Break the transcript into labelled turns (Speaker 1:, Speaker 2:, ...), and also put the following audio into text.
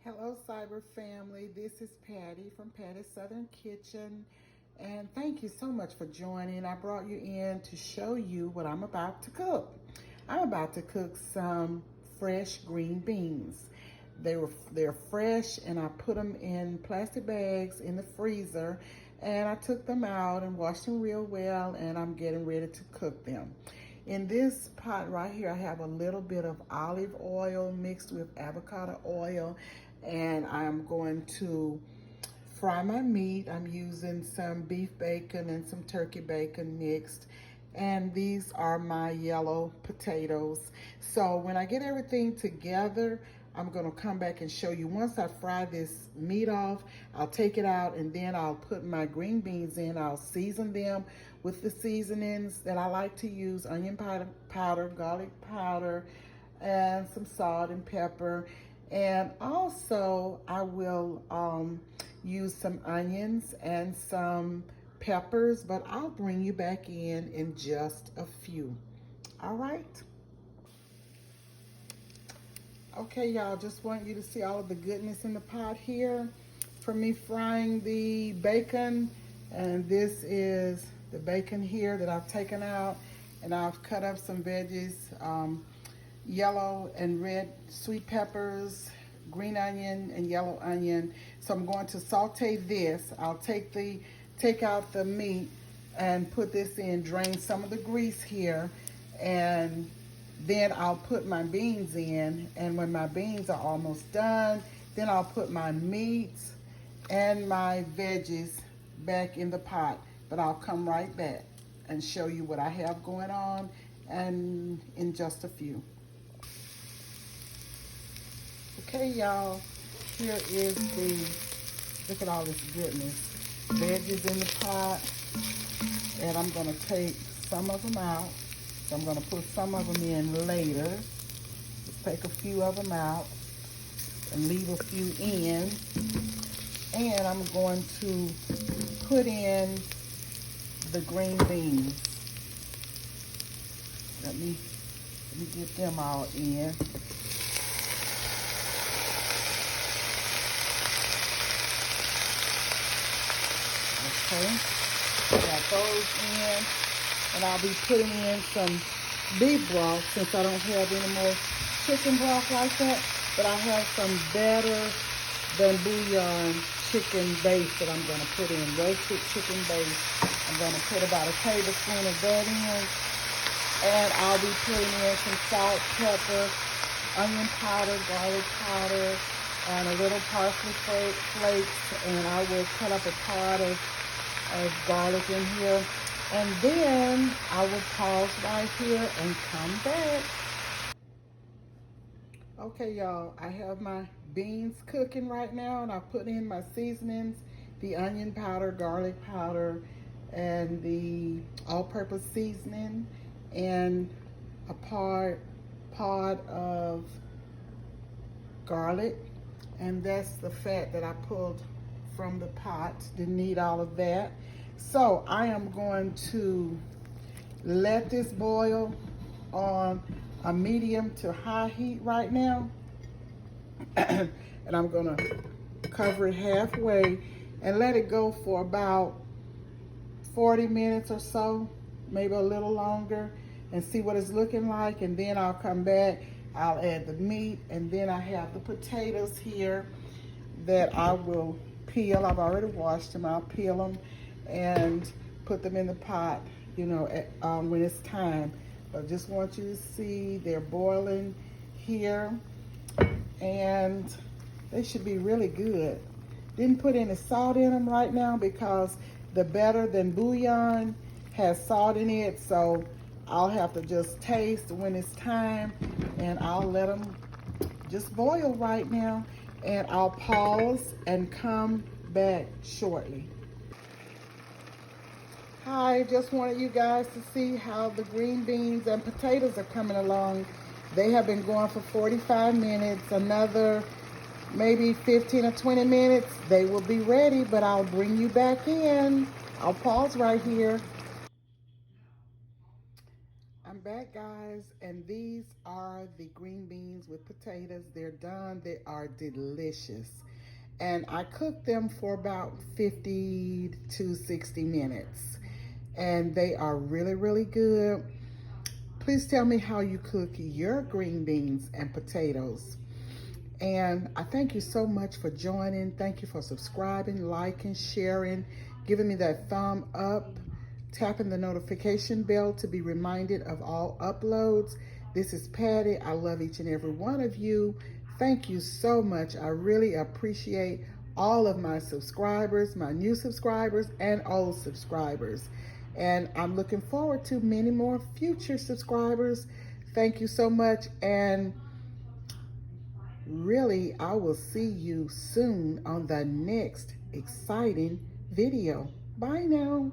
Speaker 1: Hello, Cyber family. This is Patty from Patty's Southern Kitchen. And thank you so much for joining. I brought you in to show you what I'm about to cook. I'm about to cook some fresh green beans. They're fresh, and I put them in plastic bags in the freezer, and I took them out and washed them real well, and I'm getting ready to cook them. In this pot right here, I have a little bit of olive oil mixed with avocado oil, and I'm going to fry my meat. I'm using some beef bacon and some turkey bacon mixed. And these are my yellow potatoes. So when I get everything together, I'm gonna come back and show you. Once I fry this meat off, I'll take it out, and then I'll put my green beans in. I'll season them with the seasonings that I like to use: onion powder, garlic powder, and some salt and pepper. And also I will use some onions and some peppers, but I'll bring you back in just a few. All right. Okay, y'all, just want you to see all of the goodness in the pot here from me frying the bacon. And this is the bacon here that I've taken out, and I've cut up some veggies, yellow and red sweet peppers, green onion and yellow onion. So I'm going to saute this. I'll take out the meat and put this in, drain some of the grease here, and then I'll put my beans in. And when my beans are almost done, then I'll put my meat and my veggies back in the pot. But I'll come right back and show you what I have going on, and in just a few. Okay, y'all, here is look at all this goodness. Veggies in the pot, and I'm gonna take some of them out. So I'm gonna put some of them in later. Just take a few of them out and leave a few in. And I'm going to put in the green beans. Let me get them all in. Okay, got those in, and I'll be putting in some beef broth since I don't have any more chicken broth like that, but I have some better than bouillon chicken base that I'm going to put in, roasted chicken base. I'm going to put about a tablespoon of that in, and I'll be putting in some salt, pepper, onion powder, garlic powder, and a little parsley flakes, and I will cut up a part of garlic in here, and then I will pause right here and come back. Okay, y'all, I have my beans cooking right now, and I put in my seasonings: the onion powder, garlic powder, and the all-purpose seasoning, and a pod of garlic, and that's the fat that I pulled from the pot. Didn't need all of that. So I am going to let this boil on a medium to high heat right now. And I'm gonna cover it halfway and let it go for about 40 minutes or so, maybe a little longer, and see what it's looking like. And then I'll come back, I'll add the meat, and then I have the potatoes here that I will peel. I've already washed them. I'll peel them and put them in the pot, you know, when it's time. But I just want you to see they're boiling here, and they should be really good. Didn't put any salt in them right now because the better than bouillon has salt in it, so I'll have to just taste when it's time, and I'll let them just boil right now, and I'll pause and come back shortly. Hi, just wanted you guys to see how the green beans and potatoes are coming along. They have been going for 45 minutes. Another maybe 15 or 20 minutes, they will be ready, but I'll bring you back in. I'll pause right here. I'm back, guys, and these are the green beans with potatoes. They're done. They are delicious. And I cooked them for about 50 to 60 minutes. And they are really, really good. Please tell me how you cook your green beans and potatoes. And I thank you so much for joining. Thank you for subscribing, liking, sharing, giving me that thumb up, tapping the notification bell to be reminded of all uploads. This is Patti. I love each and every one of you. Thank you so much. I really appreciate all of my subscribers, my new subscribers, and old subscribers. And I'm looking forward to many more future subscribers. Thank you so much. And really, I will see you soon on the next exciting video. Bye now.